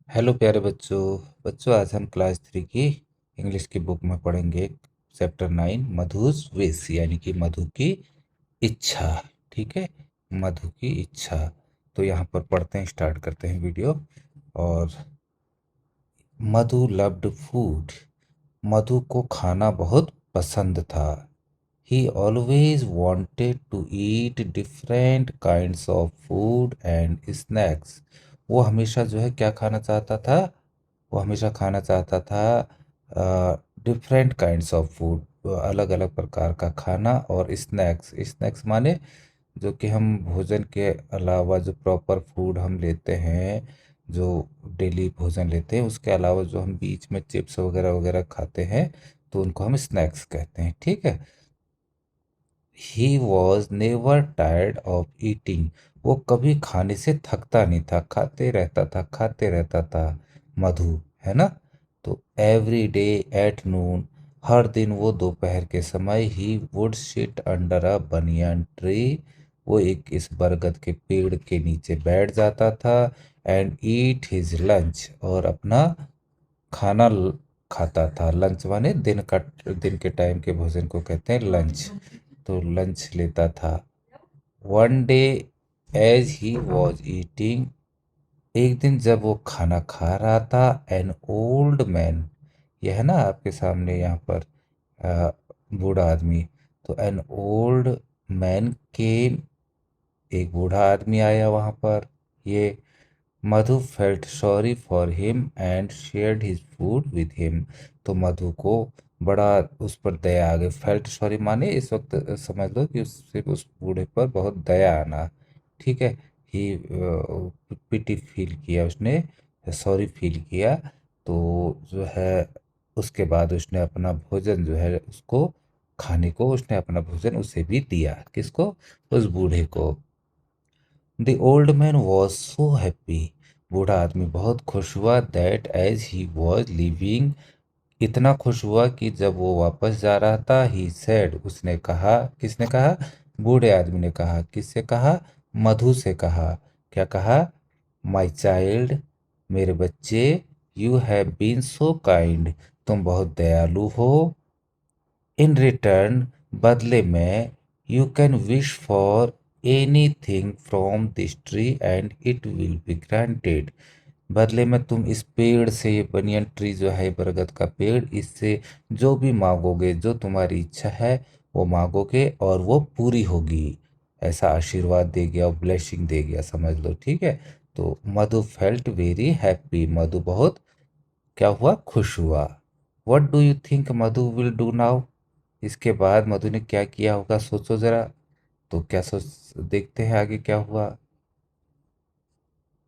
Hello प्यारे बच्चों। आज हम क्लास 3 की इंग्लिश की बुक में पढ़ेंगे चैप्टर 9 मधुस विश, यानी कि मधु की इच्छा। ठीक है, मधु की इच्छा। तो यहाँ पर पढ़ते हैं, स्टार्ट करते हैं वीडियो। और मधु लव्ड फूड। मधु को खाना बहुत पसंद था। He always wanted to eat different kinds of food and snacks. वो हमेशा जो है क्या खाना चाहता था? वो हमेशा खाना चाहता था डिफरेंट काइंड्स ऑफ फूड, अलग अलग प्रकार का खाना, और स्नैक्स। स्नैक्स माने जो कि हम भोजन के अलावा जो प्रॉपर फूड हम लेते हैं, जो डेली भोजन लेते हैं, उसके अलावा जो हम बीच में चिप्स वगैरह वगैरह खाते हैं, तो उनको हम स्नैक्स कहते हैं। ठीक है। He was never tired of eating. वो कभी खाने से थकता नहीं था, खाते रहता था, खाते रहता था। मधु, है ना। तो एवरी डे एट नून, हर दिन वो दोपहर के समय he would sit under a banyan tree, वो एक इस बरगद के पेड़ के नीचे बैठ जाता था। एंड ईट हिज लंच, और अपना खाना खाता था। लंच माने दिन के टाइम के भोजन को कहते हैं लंच। तो लंच लेता था। One day as he was eating, एक दिन जब वो खाना खा रहा था, एन ओल्ड मैन, यह है ना आपके सामने यहाँ पर अ, बूढ़ा आदमी। तो एन ओल्ड मैन केम, एक बूढ़ा आदमी आया वहाँ पर। ये Madhu felt sorry for him and shared his food with him. तो मधु को बड़ा उस पर दया आ गई। फेल्ट सॉरी माने इस वक्त समझ लो कि उससे उस बूढ़े पर बहुत दया आना। ठीक है। ही पिटी फील किया उसने, सॉरी फील किया। तो जो है उसके बाद उसने अपना भोजन जो है उसको खाने को, उसने अपना भोजन उसे भी दिया। किसको? उस बूढ़े को। The old man was so happy, बूढ़ा आदमी बहुत खुश हुआ। That as he was living, इतना खुश हुआ कि जब वो वापस जा रहा था, ही सेड, उसने कहा। किसने कहा? बूढ़े आदमी ने कहा। किससे कहा? मधु से कहा। क्या कहा? माई चाइल्ड, मेरे बच्चे, you have been so kind, तुम बहुत दयालु हो। इन रिटर्न, बदले में, you can wish for anything from this tree and it will be granted. बदले में तुम इस पेड़ से, ये बनियन ट्री जो है बरगद का पेड़, इससे जो भी मांगोगे, जो तुम्हारी इच्छा है वो मांगोगे और वो पूरी होगी। ऐसा आशीर्वाद दे गया और ब्लेसिंग दे गया, समझ लो। ठीक है। तो मधु फेल्ट वेरी हैप्पी, मधु बहुत क्या हुआ? खुश हुआ। What do you think Madhu will do now? इसके बाद मधु ने क्या किया होगा, सोचो जरा। तो क्या सोच, देखते हैं आगे क्या हुआ।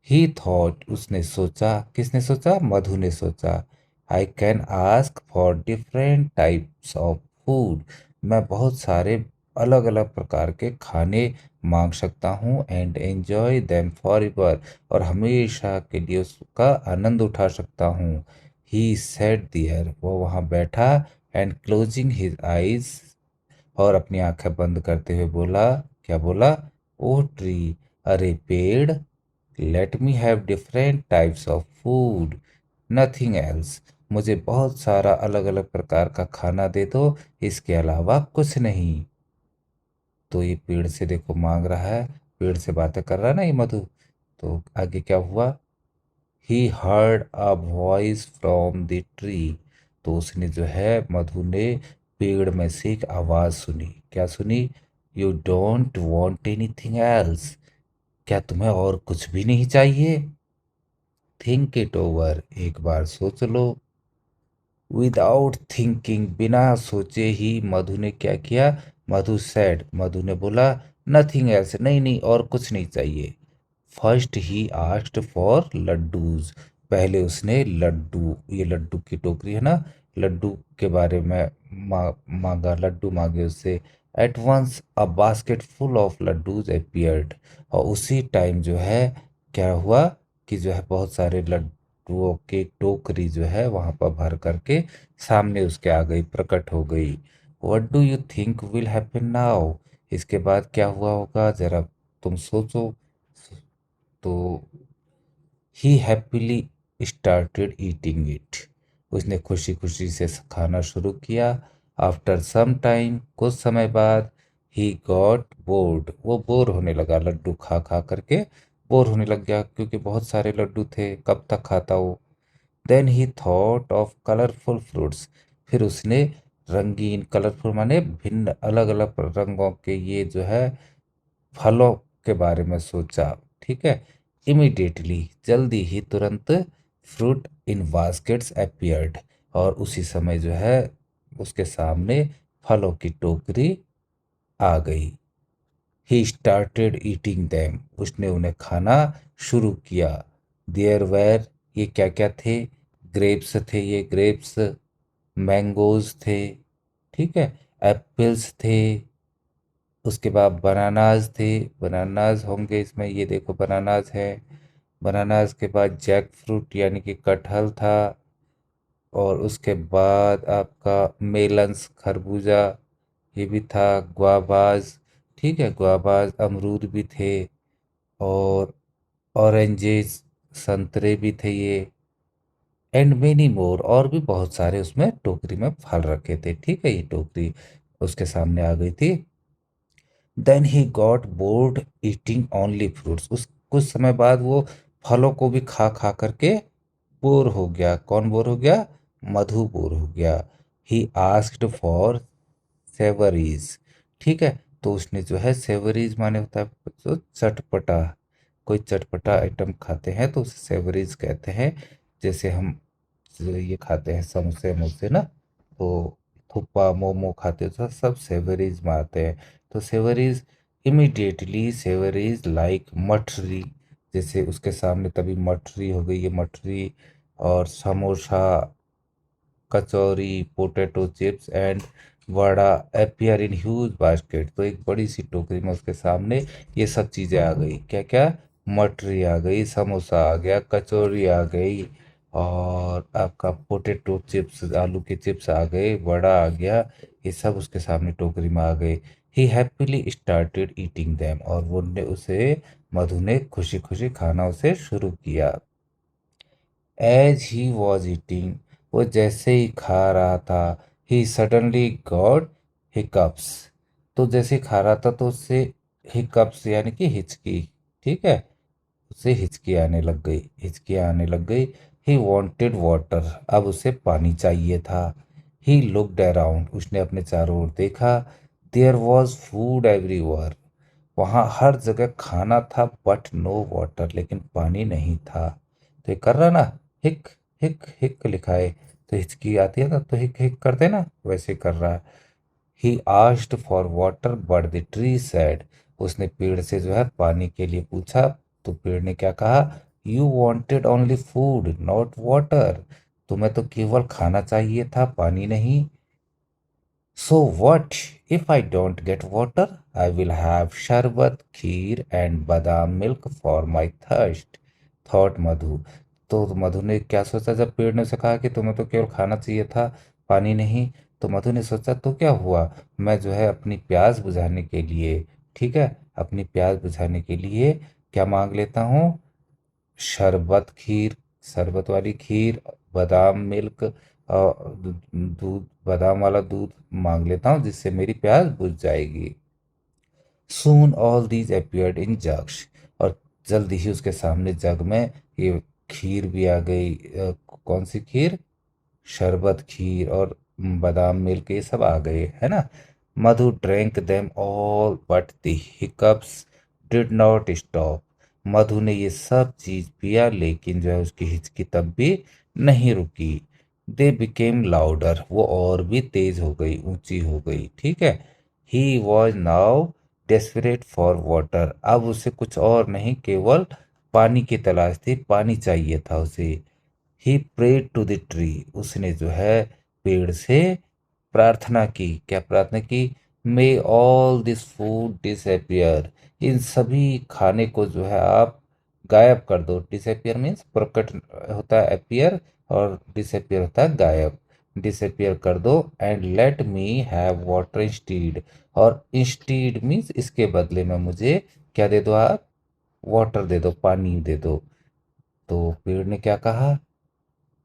ही थॉट, उसने सोचा। किसने सोचा? मधु ने सोचा। I can ask for different types of food, मैं बहुत सारे अलग अलग प्रकार के खाने मांग सकता हूँ। And enjoy them for ever, और हमेशा के लिए उसका आनंद उठा सकता हूँ। ही सेट दियर, वो वहाँ बैठा। एंड क्लोजिंग हिज आईज, और अपनी आंखें बंद करते हुए बोला। क्या बोला? ओ ट्री, अरे पेड़, let me have different types of food, nothing else, मुझे बहुत सारा अलग अलग प्रकार का खाना दे दो, इसके अलावा कुछ नहीं। तो ये पेड़ से देखो मांग रहा है, पेड़ से बातें कर रहा है ना ये मधु। तो आगे क्या हुआ? He heard a voice from the tree, तो उसने जो है, मधु ने पेड़ में से एक आवाज सुनी। क्या सुनी? You don't want anything else, क्या तुम्हें और कुछ भी नहीं चाहिए? थिंक इट ओवर, एक बार सोच लो। विदाउट थिंकिंग, बिना सोचे ही मधु ने क्या किया? मधु सेड, मधु ने बोला, नथिंग एल्स, नहीं नहीं और कुछ नहीं चाहिए। First he asked for laddoos, पहले उसने लड्डू, ये लड्डू की टोकरी है ना, लड्डू के बारे में मांगा, लड्डू मांगे उससे। At once a basket full of laddoos appeared, और उसी टाइम जो है क्या हुआ कि जो है बहुत सारे लड्डुओं की टोकरी जो है वहां पर भर करके सामने उसके आ गई, प्रकट हो गई। What do you think will happen now? इसके बाद क्या हुआ होगा, जरा तुम सोचो। तो ही हैप्पीली, स्टार्टेड ईटिंग इट। उसने खुशी खुशी से खाना शुरू किया। आफ्टर सम टाइम, कुछ समय बाद, ही गॉट बोर्ड, वो बोर होने लगा, लड्डू खा खा करके बोर होने लग गया, क्योंकि बहुत सारे लड्डू थे, कब तक खाता वो। Then he thought of colourful fruits, फिर उसने रंगीन, कलरफुल माने भिन्न, अलग अलग रंगों के ये जो है फलों के बारे में सोचा। ठीक है। इमिडिएटली, जल्दी ही, तुरंत, फ्रूट इन बास्केट्स अपीयर्ड, और उसी समय जो है उसके सामने फलों की टोकरी आ गई। ही स्टार्टेड ईटिंग दैम, उसने उन्हें खाना शुरू किया। देयर वेर, ये क्या क्या थे? ग्रेप्स थे, ये ग्रेप्स। मैंगोज थे, ठीक है। एप्पल्स थे। उसके बाद बनानाज थे, बनानाज होंगे इसमें, ये देखो बनानाज है। बनानाज के बाद जैक फ्रूट यानी कि कटहल था। और उसके बाद आपका मेलन्स, खरबूजा, ये भी था। गुआवाज, ठीक है, गुआवाज, अमरूद भी थे। और ऑरेंजेस, संतरे भी थे ये। एंड मेनी मोर, और भी बहुत सारे उसमें टोकरी में फल रखे थे। ठीक है, ये टोकरी उसके सामने आ गई थी। Then he got bored eating only fruits, उस कुछ समय बाद वो फलों को भी खा खा करके बोर हो गया। कौन बोर हो गया? मधु बोर हो गया। ही आस्क्ड फॉर सेवरीज, ठीक है। तो उसने जो है, सेवरीज माने होता है तो चटपटा, कोई चटपटा आइटम खाते हैं तो उसे सेवरीज कहते हैं। जैसे हम ये खाते हैं समोसे मोसे ना, तो थुप्पा मोमो खाते हैं तो सब सेवरीज में आते हैं। तो सेवरीज, इमिडिएटली सेवरीज लाइक मठरी, जैसे उसके सामने तभी मठरी हो गई, ये मठरी। और samosa, kachori, potato chips and vada appear in huge basket, तो एक बड़ी सी टोकरी में उसके सामने ये सब चीज़ें आ गई। क्या क्या? मटरी आ गई, समोसा आ गया, कचौरी आ गई, और आपका पोटैटो चिप्स, आलू के चिप्स आ गए, वड़ा आ गया। ये सब उसके सामने टोकरी में आ गए। ही हैप्पीली स्टार्टेड ईटिंग देम, और वो ने उसे, मधु ने खुशी खुशी खाना उसे शुरू किया। एज ही वॉज ईटिंग, वो जैसे ही खा रहा था, ही सडनली गॉट हिकअप्स, तो जैसे ही खा रहा था तो उससे हिकअप्स यानी कि हिचकी, ठीक है, उसे हिचकी आने लग गई, हिचकी आने लग गई। ही वॉन्टेड वाटर, अब उसे पानी चाहिए था। ही लुक्ड अराउंड, उसने अपने चारों ओर देखा। देयर वॉज फूड एवरीवेयर, वहाँ हर जगह खाना था, बट नो वाटर, लेकिन पानी नहीं था। तो ये कर रहा ना, हिक हिक हिक लिखा है, तो हिचकी आती है ना तो हिक हिक करते हैं ना, वैसे कर रहा है। He asked for water but the tree said, उसने पेड़ से जो है पानी के लिए पूछा, तो पेड़ ने क्या कहा? You wanted only food not water, तुम्हें तो केवल खाना चाहिए था, पानी नहीं। So what if I don't get water? I will have sharbat, kheer and badam milk for my thirst, thought मधु। तो मधु ने क्या सोचा, जब पेड़ ने उसे कहा कि तुम्हें तो केवल खाना चाहिए था, पानी नहीं, तो मधु ने सोचा तो क्या हुआ, मैं जो है अपनी प्यास बुझाने के लिए, ठीक है, अपनी प्यास बुझाने के लिए क्या मांग लेता हूँ? शरबत, खीर, शरबत वाली खीर, बादाम मिल्क, दूध, बादाम वाला दूध मांग लेता हूँ, जिससे मेरी प्यास बुझ जाएगी। सून all these appeared in jugs, और जल्दी ही उसके सामने जग में ये खीर भी आ गई। कौन सी खीर? शरबत खीर, और बादाम मिल्क, ये सब आ गए, है ना। Madhu drank them all but the hiccups did not stop, Madhu ने ये सब चीज पिया, लेकिन जो है उसकी हिचकी तब भी नहीं रुकी। दे बिकेम लाउडर, वो और भी तेज हो गई, ऊंची हो गई, ठीक है। He was now desperate for water, अब उसे कुछ और नहीं, केवल पानी की तलाश थी, पानी चाहिए था उसे। He prayed to the tree, उसने जो है पेड़ से प्रार्थना की। क्या प्रार्थना की? मे ऑल दिस फूड डिसअपियर, इन सभी खाने को जो है आप गायब कर दो। डिसअपियर मीन्स प्रकट होता है अपियर, और डिसअपियर होता है गायब। डिसअपियर कर दो। And let me have water instead, और इंस्टीड मीन्स इसके बदले में मुझे क्या दे दो आप? वाटर दे दो, पानी दे दो। तो पेड़ ने क्या कहा?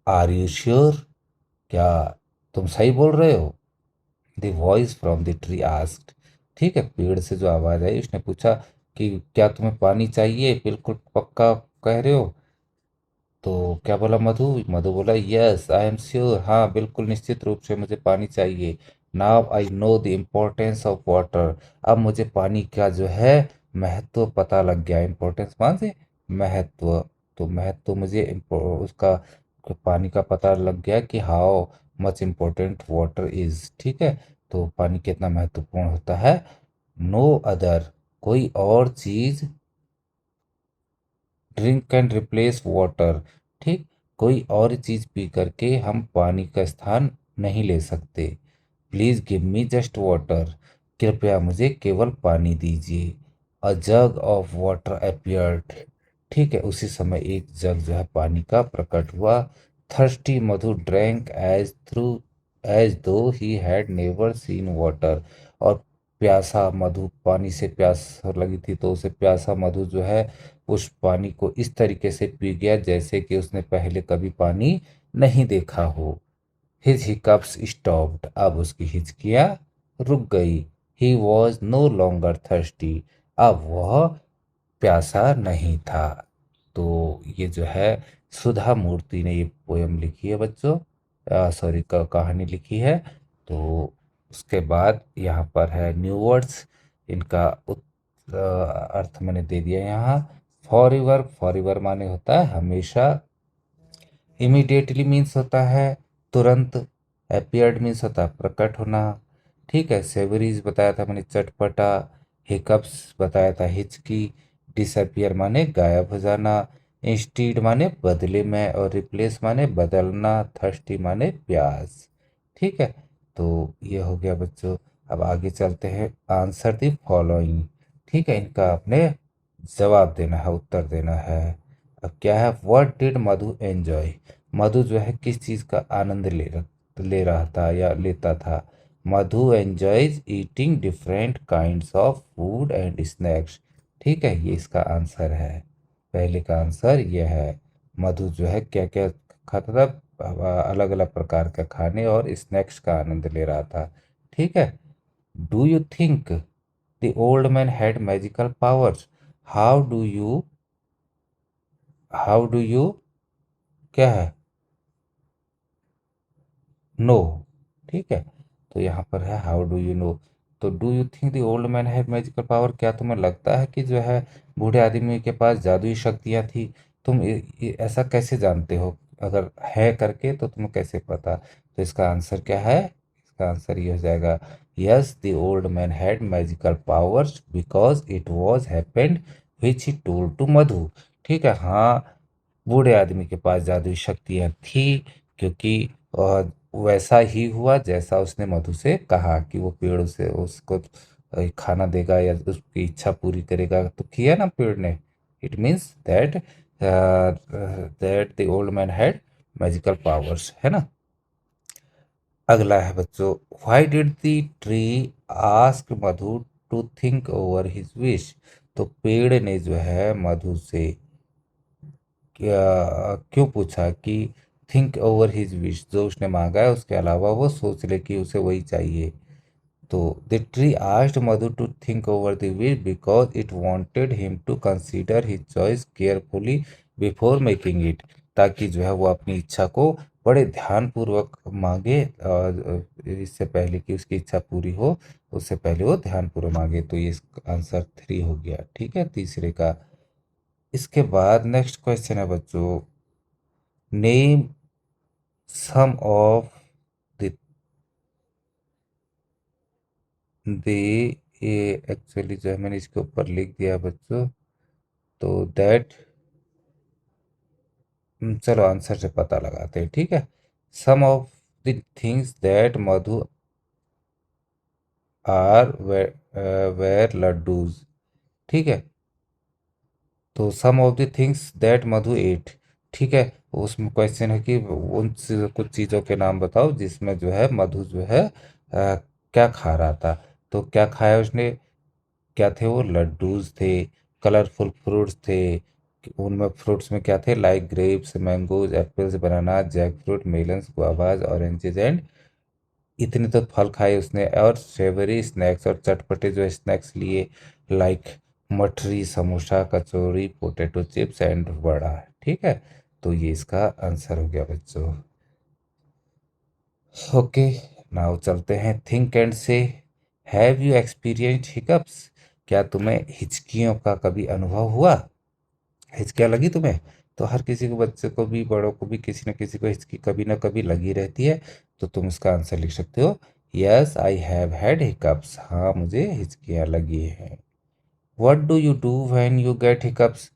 Are you sure? क्या तुम सही बोल रहे हो? The voice from the tree asked. ठीक है, पेड़ से जो आवाज आई उसने पूछा कि क्या तुम्हें पानी चाहिए, बिल्कुल पक्का कह रहे हो? तो क्या बोला मधु? मधु बोला यस आई एम श्योर, हाँ बिल्कुल निश्चित रूप से मुझे पानी चाहिए। Now I know the importance of water. अब मुझे पानी का जो है महत्व पता लग गया। इम्पोर्टेंस मान से महत्व, तो महत्व मुझे उसका पानी का पता लग गया कि how much important water is. ठीक है, तो पानी कितना महत्वपूर्ण होता है। नो अदर, कोई और चीज ड्रिंक कैन रिप्लेस वाटर। ठीक, कोई और चीज पी करके हम पानी का स्थान नहीं ले सकते। Please give me just water, कृपया मुझे केवल पानी दीजिए। अ जग ऑफ वाटर अपियर्ड। ठीक है, उसी समय एक जग जो है पानी का प्रकट हुआ। थर्स्टी मधु ड्रैंक एज दो he had never seen water. और प्यासा मधु, पानी से प्यास लगी थी तो उसे प्यासा मधु जो है उस पानी को इस तरीके से पी गया जैसे कि उसने पहले कभी पानी नहीं देखा हो। हिज हिकअप्स स्टॉप्ड, अब उसकी हिचकियां रुक गई। He was no longer thirsty, अब वह प्यासा नहीं था। तो ये जो है सुधा मूर्ति ने ये पोयम लिखी है बच्चों, सॉरी कहानी लिखी है। तो उसके बाद यहाँ पर है न्यू वर्ड्स, इनका अर्थ मैंने दे दिया यहाँ। फॉर एवर माने होता है हमेशा। इमीडिएटली मीन्स होता है तुरंत। अपीयर्ड मीन्स होता है प्रकट होना। ठीक है, सेवरीज बताया था मैंने चटपटा। हिकअप्स बताया था हिचकी। डिसअपियर माने गायब हो जाना। इंस्टीड माने बदले में, और रिप्लेस माने बदलना। थर्स्टी माने प्यास। ठीक है, तो ये हो गया बच्चों। अब आगे चलते हैं, आंसर दी फॉलोइंग। ठीक है, इनका आपने जवाब देना है, उत्तर देना है। अब क्या है, व्हाट डिड मधु एंजॉय? मधु जो है किस चीज का आनंद ले रहा था या लेता था? Madhu enjoys eating different kinds of food and snacks. ठीक है, ये इसका आंसर है। पहले का आंसर ये है। मधु जो है क्या क्या खाता था? अलग अलग प्रकार का खाने और स्नैक्स का आनंद ले रहा था। ठीक है। Do you think the old man had magical powers? How do you how do you क्या है, नो। ठीक है, तो यहाँ पर है हाउ डू यू नो। तो do you think the old man had magical power? क्या तुम्हें लगता है कि जो है बूढ़े आदमी के पास जादुई शक्तियाँ थी? तुम ऐसा कैसे जानते हो? अगर है करके तो तुम्हें कैसे पता? तो इसका आंसर क्या है? इसका आंसर ये हो जाएगा, yes the old man had magical powers because it was happened which he told to Madhu. ठीक है, हाँ बूढ़े आदमी के पास जादुई शक्तियां थी क्योंकि वैसा ही हुआ जैसा उसने मधु से कहा कि वो पेड़ से उसको खाना देगा या उसकी इच्छा पूरी करेगा, तो किया ना पेड़ ने। It means that the old man had magical powers, है ना। अगला है बच्चों, why did the tree ask Madhu to think over his wish? तो पेड़ ने जो है मधु से क्यों पूछा कि थिंक ओवर हिज विश, जो उसने मांगा है उसके अलावा वो सोच ले कि उसे वही चाहिए। तो the tree asked Madhu to think over the wish because it wanted him to consider his choice carefully before making it. ताकि जो है वो अपनी इच्छा को बड़े ध्यानपूर्वक मांगे, और इससे पहले कि उसकी इच्छा पूरी हो उससे पहले वो ध्यानपूर्वक मांगे। तो ये आंसर 3 हो गया। ठीक है, तीसरे का। इसके बाद नेक्स्ट क्वेश्चन है बच्चों, नेम सम ऑफ द ये एक्चुअली जो है मैंने इसके ऊपर लिख दिया बच्चों, तो दैट, चलो आंसर से पता लगाते हैं। ठीक है, some of the things that Madhu are were laddoos. ठीक है, तो some of the things that Madhu ate. ठीक है, उसमें क्वेश्चन है कि कुछ चीज़ों के नाम बताओ जिसमें जो है मधु जो है क्या खा रहा था। तो क्या खाया उसने? क्या थे वो? लड्डूज थे, कलरफुल फ्रूट्स थे, उनमें फ्रूट्स में क्या थे, like grapes, mangoes, apples, banana, jackfruit, melons, guavas, oranges and, इतने तो फल खाए उसने। और सेवरी स्नैक्स, और चटपटे जो स्नैक्स लिए, लाइक मठरी, samosa, kachori, potato chips and vada. ठीक है, तो ये इसका आंसर हो गया बच्चों। ओके, नाउ चलते हैं थिंक एंड से। Have you experienced hiccups? क्या तुम्हें हिचकियों का कभी अनुभव हुआ? हिचकियाँ लगी तुम्हें? तो हर किसी को, बच्चे को भी, बड़ों को भी, किसी न किसी को हिचकी कभी ना कभी लगी रहती है। तो तुम इसका आंसर लिख सकते हो, yes I have had hiccups. हाँ, मुझे हिचकियाँ लगी हैं। What do you do when you get hiccups?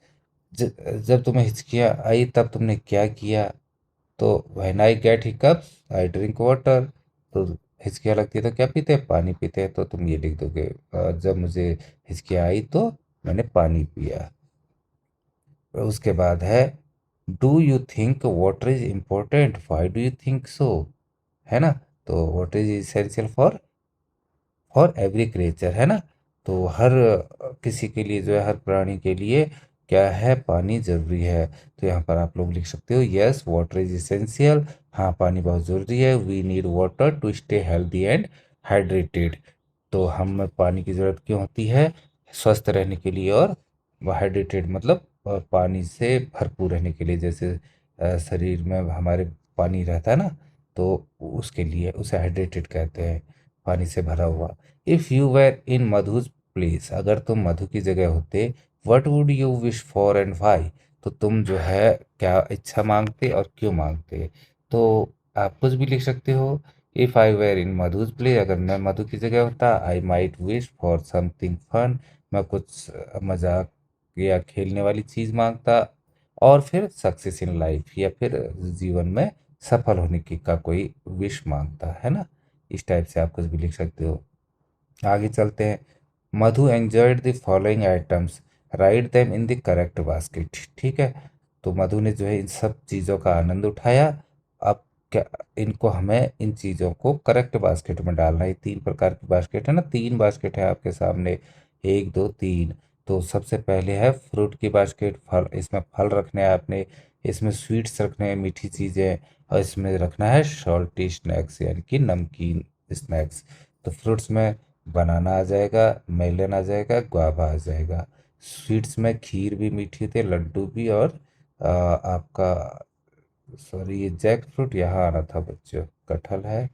जब तुम्हें हिचकियाँ आई तब तुमने क्या किया? तो when I get hiccups I drink water. तो हिचकियाँ लगती है तो क्या पीते हैं? पानी पीते हैं। तो तुम ये लिख दोगे, जब मुझे हिचकियाँ आई तो मैंने पानी पिया। उसके बाद है, do you think water is important, why do you think so? है ना? तो water is essential for every creature, है ना? तो हर किसी के लिए जो है, हर प्राणी के लिए क्या है, पानी जरूरी है। तो यहाँ पर आप लोग लिख सकते हो, यस वाटर इज इसेंशियल। हाँ, पानी बहुत ज़रूरी है। We need water to stay healthy and hydrated. तो हमें पानी की ज़रूरत क्यों होती है? स्वस्थ रहने के लिए, और हाइड्रेटेड मतलब पानी से भरपूर रहने के लिए। जैसे शरीर में हमारे पानी रहता है ना, तो उसके लिए उसे हाइड्रेटेड कहते हैं, पानी से भरा हुआ। If you were in Madhu's place, अगर तुम मधु की जगह होते, what would you wish for and why? तो तुम जो है क्या इच्छा मांगते और क्यों मांगते? तो आप कुछ भी लिख सकते हो। If I were in Madhu's place, अगर मैं मधु की जगह होता, I might wish for something fun, मैं कुछ मजाक या खेलने वाली चीज़ मांगता। और फिर सक्सेस इन लाइफ, या फिर जीवन में सफल होने की का कोई विश मांगता, है ना? इस टाइप से आप कुछ भी लिख सकते हो। आगे चलते हैं। Madhu enjoyed the following items, write them in the correct basket. ठीक है, तो मधु ने जो है इन सब चीज़ों का आनंद उठाया। अब क्या, इनको हमें इन चीज़ों को करेक्ट बास्केट में डालना है। तीन प्रकार की बास्केट है ना, तीन बास्केट है आपके सामने, एक दो तीन। तो सबसे पहले है फ्रूट की बास्केट, फल, इसमें फल रखने हैं आपने। इसमें स्वीट्स रखने हैं, मीठी चीज़ें। और इसमें रखना है सॉल्टी स्नैक्स, यानी कि नमकीन स्नैक्स। तो फ्रूट्स में बनाना आ जाएगा, मेलन आ जाएगा, गुआवा आ जाएगा। स्वीट्स में खीर भी मीठी थे, लड्डू भी, और आपका, सॉरी, ये जैक फ्रूट यहाँ आना था बच्चों, कटहल है,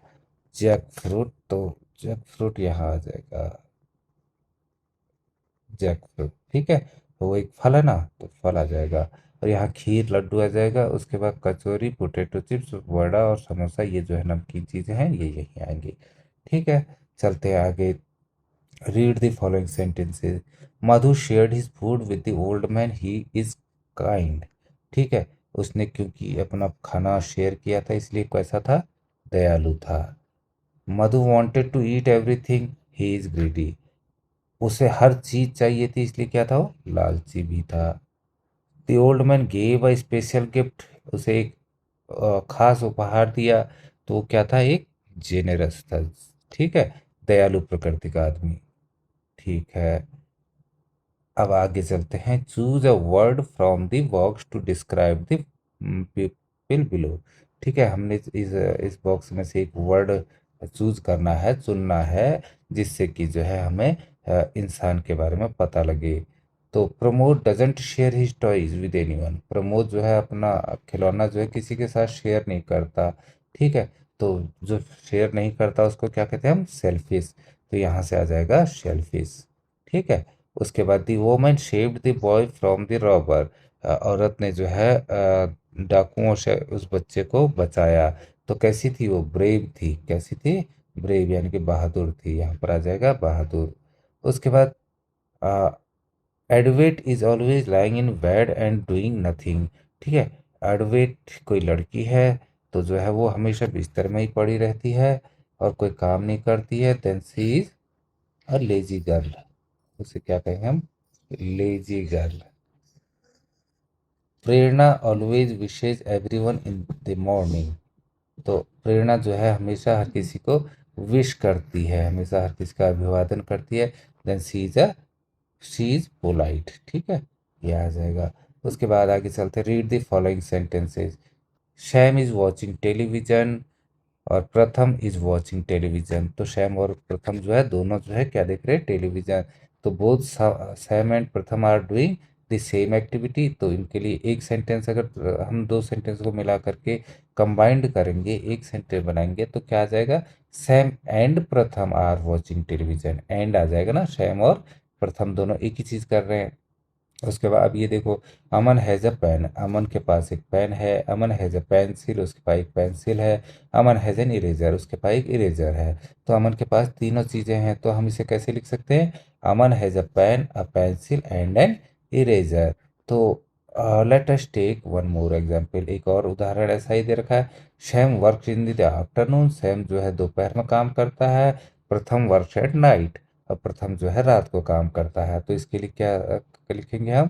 जैक फ्रूट। तो जैक फ्रूट यहाँ आ जाएगा, जैक फ्रूट। ठीक है, तो वो एक फल है ना, तो फल आ जाएगा। और यहाँ खीर, लड्डू आ जाएगा। उसके बाद कचौरी, पोटैटो चिप्स, वड़ा और समोसा, ये जो है नमकीन चीज़ें हैं, ये यहीं आएंगी। ठीक है, चलते हैं आगे। Read the following sentences. Madhu shared his food with the old man, he is kind. ठीक है, उसने क्योंकि अपना खाना शेयर किया था, इसलिए कैसा था? दयालु था। Madhu wanted to eat everything, he is greedy. उसे हर चीज चाहिए थी, इसलिए क्या था? वो लालची भी था। The old man gave a special gift, उसे एक खास उपहार दिया। तो वो क्या था? एक जेनरस था। ठीक है, दयालु प्रकृति का आदमी। ठीक है, अब आगे चलते हैं। Choose a word from the box to describe the people below. ठीक है, हमने इस बॉक्स में से एक वर्ड चूज करना है, चुनना है, जिससे कि जो है हमें इंसान के बारे में पता लगे। तो Pramod doesn't share his toys with anyone, Pramod जो है अपना खिलौना जो है किसी के साथ शेयर नहीं करता। ठीक है, तो जो शेयर नहीं करता उसको क्या कहते हैं हम? सेल्फिश। तो यहाँ से आ जाएगा शेल्फिश। ठीक है, उसके बाद the woman saved the boy from the robber, औरत ने जो है डाकुओं से उस बच्चे को बचाया। तो कैसी थी वो? ब्रेव थी। कैसी थी? ब्रेव, यानी कि बहादुर थी। यहाँ पर आ जाएगा बहादुर। उसके बाद Advait is always lying in bed and doing nothing. ठीक है, एडवेट कोई लड़की है, तो जो है वो हमेशा बिस्तर में ही पड़ी रहती है और कोई काम नहीं करती है। Then she is a lazy girl, उसे क्या कहेंगे हम? Lazy girl. Prerna always wishes everyone in the morning. तो प्रेरणा जो है हमेशा हर किसी को विश करती है, हमेशा हर किसी का अभिवादन करती है। Then she is polite. ठीक है, ये आ जाएगा। उसके बाद आगे चलते, read the following sentences. Shyam is watching television और प्रथम इज वॉचिंग टेलीविजन। तो शैम और प्रथम जो है दोनों जो है क्या देख रहे हैं, टेलीविजन। तो both Sam and Pratham are doing the same activity. तो इनके लिए एक सेंटेंस, अगर हम दो सेंटेंस को मिला करके कंबाइंड करेंगे, एक सेंटेंस बनाएंगे, तो क्या आ जाएगा, Sam and Pratham are watching television. And आ जाएगा ना, सैम और प्रथम दोनों एक ही चीज़ कर रहे हैं। उसके बाद अब ये देखो, अमन हैज़ अ पेन, अमन के पास एक पेन है। अमन हैज़ अ पेंसिल, उसके पास एक पेंसिल है। अमन हैज़ एन इरेजर, उसके पास एक इरेजर है। तो अमन के पास तीनों चीज़ें हैं, तो हम इसे कैसे लिख सकते हैं, Aman has a pen, a pencil and an eraser. तो let us take one more example, एक और उदाहरण ऐसा ही दे रखा है। Shyam work in the afternoon, Shyam जो है दोपहर में काम करता है। प्रथम वर्क एट नाइट, और प्रथम जो है रात को काम करता है। तो इसके लिए क्या लिखेंगे हम,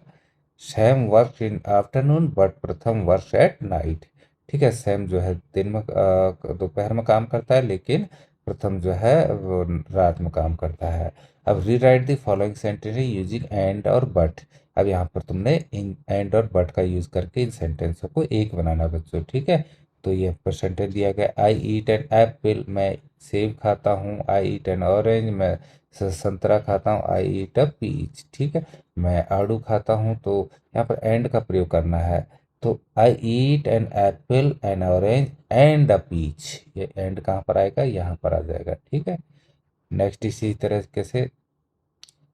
Sam work in afternoon but प्रथम वर्क एट नाइट। ठीक है, सैम जो है दिन में दोपहर में काम करता है, लेकिन प्रथम जो है वो रात में काम करता है। अब rewrite the following sentence using and और बट। अब यहाँ पर तुमने इन एंड और बट का यूज करके इन सेंटेंसों को एक बनाना बच्चों, ठीक है। तो ये पर सेंटेंस दिया गया, आई ईट एन एप्पल, मैं सेब खाता हूँ। आई ईट एन ऑरेंज, मैं संतरा खाता हूँ। आई ईट अ पीच, ठीक है, मैं आड़ू खाता हूँ। तो यहाँ पर एंड का प्रयोग करना है। तो I eat an apple, an orange and a peach, ये एंड कहाँ पर आएगा, यहाँ पर आ जाएगा, ठीक है। नेक्स्ट इसी तरह से,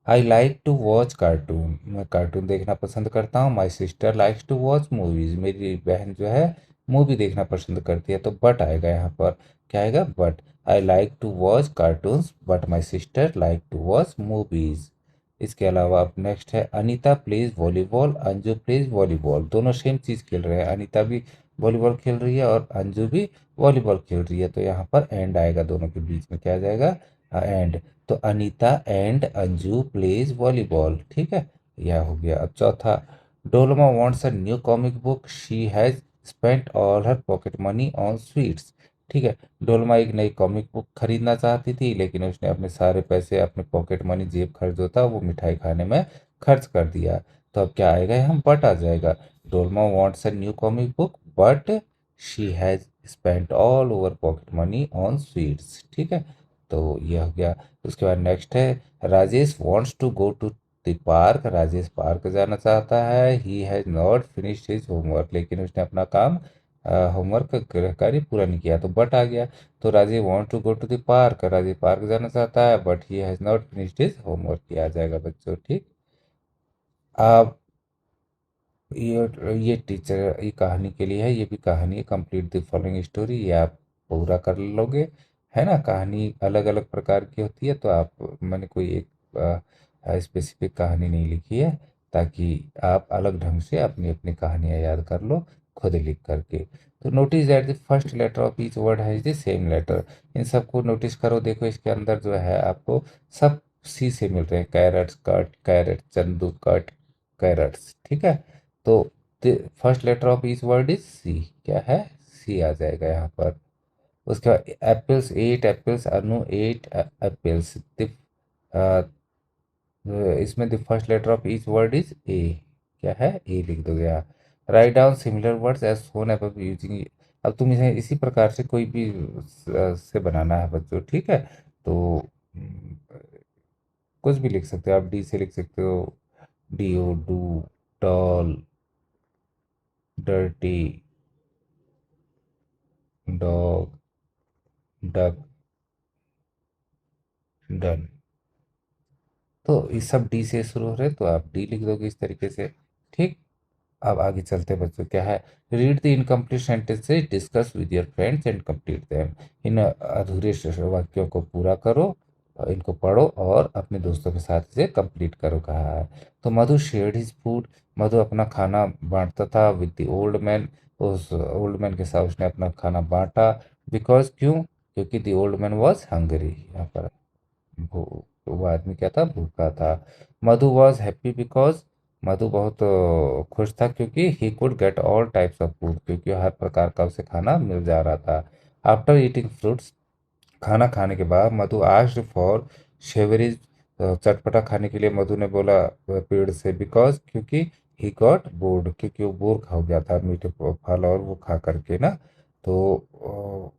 I like to watch cartoon, मैं कार्टून देखना पसंद करता हूँ। My sister likes to watch movies, मेरी बहन जो है मूवी देखना पसंद करती है। तो बट आएगा यहाँ पर, क्या आएगा, but. I like to watch cartoons but my sister like to watch movies. इसके अलावा अब नेक्स्ट है, Anita plays volleyball, Anju plays volleyball. दोनों सेम चीज़ खेल रहे हैं, अनीता भी वॉलीबॉल खेल रही है और अंजू भी वॉलीबॉल खेल रही है। तो यहाँ पर एंड आएगा, दोनों के बीच में क्या आ जाएगा, एंड। तो Anita and Anju plays volleyball, ठीक है, यह हो गया। अब चौथा, Dolma wants a new comic book, she has spent all her pocket money on sweets. ठीक है, डोलमा एक नई कॉमिक बुक खरीदना चाहती थी, लेकिन उसने अपने सारे पैसे, अपने पॉकेट मनी, जेब खर्च जो था वो मिठाई खाने में खर्च कर दिया। तो अब क्या आएगा, यहाँ बट आ जाएगा। Dolma wants a new comic book but she has spent all over pocket money on sweets, ठीक है। तो ये हो गया। उसके बाद नेक्स्ट है, Rajesh wants to go to the park, Rajesh park जाना चाहता है। He has not finished his homework, लेकिन उसने अपना काम, होमवर्क का गृह कार्य पूरा नहीं किया। तो बट आ गया। तो Rajesh want to go to the park, Rajesh park जाना चाहता है, but he has not finished his homework, किया जाएगा बच्चों, ठीक। अब ये टीचर, ये कहानी के लिए है, ये भी कहानी है, कंप्लीट द फॉलोइंग स्टोरी, ये आप पूरा कर लोगे, है ना। कहानी अलग अलग प्रकार की होती है, तो आप, मैंने कोई एक स्पेसिफिक कहानी नहीं लिखी है, ताकि आप अलग ढंग से अपनी अपनी कहानियाँ याद कर लो खुद लिख करके। तो notice that the first letter of each word has the same letter. इन सबको नोटिस करो, देखो इसके अंदर जो है आपको सब सी से मिल रहे हैं, carrots, cut, carrot, Chandu, cut, carrots, ठीक है। तो first letter of each word is C, क्या है, सी आ जाएगा यहाँ पर। उसके बाद apples, ate apples, Anu ate apples. इसमें the first letter of each word is A, क्या है, ए लिख दोगे यहाँ। Write down similar words as shown above using. अब तुम इसे इसी प्रकार से कोई भी से बनाना है बच्चों, ठीक है। तो कुछ भी लिख सकते हो आप, डी से लिख सकते हो, D O, do, doll, dirty, dog, duck, done. तो ये सब डी से शुरू हो रहे हैं, तो आप डी लिख दोगे इस तरीके से, ठीक। अब आगे चलते हैं बच्चों, क्या है, read the incomplete sentences, discuss with your friends and complete them. इन अधूरे वाक्यों को पूरा करो, इनको पढ़ो और अपने दोस्तों के साथ इसे कंप्लीट करो, कहा है। तो मधु शेयर्ड हिज फूड, मधु अपना खाना बांटता था विद द ओल्ड मैन, उस ओल्ड मैन के साथ उसने अपना खाना बांटा। बिकॉज, क्यों, क्योंकि the old man was Hungary, यहाँ पर वो आदमी क्या था, भूखा था। मधु वॉज हैप्पी बिकॉज, मधु बहुत खुश था क्योंकि he could get all types of food, क्योंकि हर प्रकार का उसे खाना मिल जा रहा था। आफ्टर ईटिंग फ्रूट्स, खाना खाने के बाद मधु आस्क्ड फॉर शेवरेज, चटपटा खाने के लिए मधु ने बोला पेड़ से, बिकॉज, क्योंकि ही गॉट बोर्ड, क्योंकि वो बोर हो गया था मीठे फल और वो खा करके ना। तो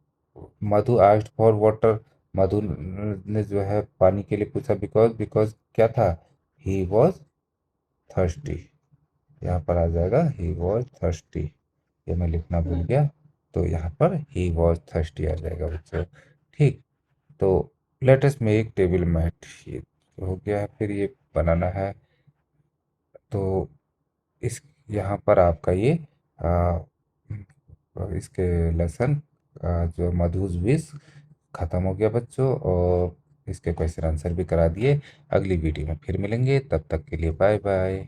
मधु आस्क्ड फॉर वाटर, मधु ने जो है पानी के लिए पूछा, बिकॉज बिकॉज क्या था, ही वॉज थर्स्टी। यहाँ पर आ जाएगा ही वॉज थर्स्टी, ये मैं लिखना भूल गया, तो यहाँ पर ही वॉज थर्स्टी आ जाएगा बच्चों। ठीक, तो let us make table mat, ये हो गया है, फिर ये बनाना है। तो इस यहाँ पर आपका ये आ, इसके लेसन जो मधुज विश खत्म हो गया बच्चों, और इसके क्वेश्चन आंसर भी करा दिए। अगली वीडियो में फिर मिलेंगे, तब तक के लिए बाय बाय।